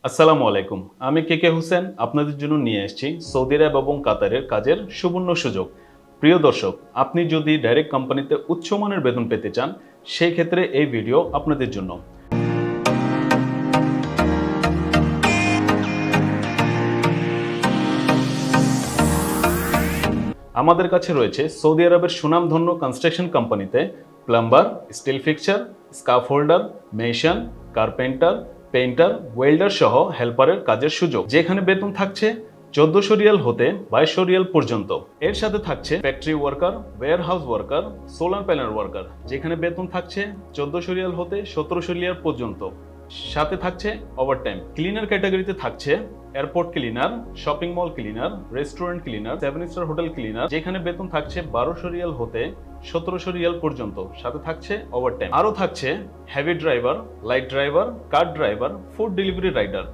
আসসালামু আলাইকুম। আমি কে হোসেন আপনাদের জন্য নিয়ে এসেছি সৌদি আরব এবং কাতারের কাজের সুবর্ণ সুযোগ। প্রিয় দর্শক, আপনি যদি ডাইরেক্ট কোম্পানিতে উচ্চমানের বেতন পেতে চান, সেই ক্ষেত্রে এই ভিডিও আপনাদের জন্য। আমাদের কাছে রয়েছে সৌদি আরবের সুনামধন্য কনস্ট্রাকশন কোম্পানিতে plumber, steel fixture, scaffolder, mason, carpenter, painter, welder সহ হেল্পারের কাজের সুযোগ, যেখানে বেতন থাকছে 1400 রিয়াল হতে 2200 রিয়াল পর্যন্ত। এর সাথে থাকছে factory worker, warehouse worker, solar panel worker, যেখানে বেতন থাকছে 1400 রিয়াল হতে 1700 রিয়াল পর্যন্ত। সাথে থাকছে ওভারটাইম। ক্লিনার ক্যাটাগরিতে থাকছে airport cleaner, shopping mall cleaner, restaurant cleaner, 7 star hotel cleaner, যেখানে বেতন থাকছে 1200 রিয়াল হতে 1700 রিয়াল পর্যন্ত। সাথে থাকছে ওভারটাইম। আরও থাকছে heavy driver, light driver, car driver, food delivery rider,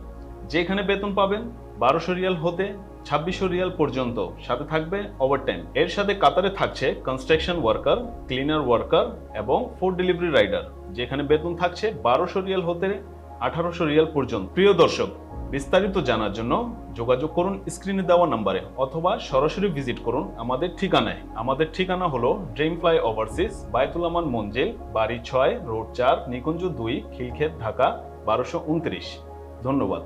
যেখানে বেতন পাবেন 1200 রিয়াল হতে 2600 রিয়াল পর্যন্ত। সাথে থাকবে ওভারটাইম। এর সাথে কাতারে থাকছে কনস্ট্রাকশন ওয়ার্কার, ক্লিনার ওয়ার্কার এবং ফুড ডেলিভারি রাইডার, যেখানে বেতন থাকছে 1200 রিয়াল হতে 1800 রিয়াল পর্যন্ত। প্রিয় দর্শক, বিস্তারিত জানার জন্য যোগাযোগ করুন স্ক্রিনে দেওয়া নাম্বারে অথবা সরাসরি ভিজিট করুন আমাদের ঠিকানায়। আমাদের ঠিকানা হলো ড্রিম ফ্লাই ওভারসিজ, বায়তুল আমান মঞ্জিল, বাড়ি 6, রোড 4, নিকুঞ্জ 2, খিলক্ষেত, ঢাকা 1229। ধন্যবাদ।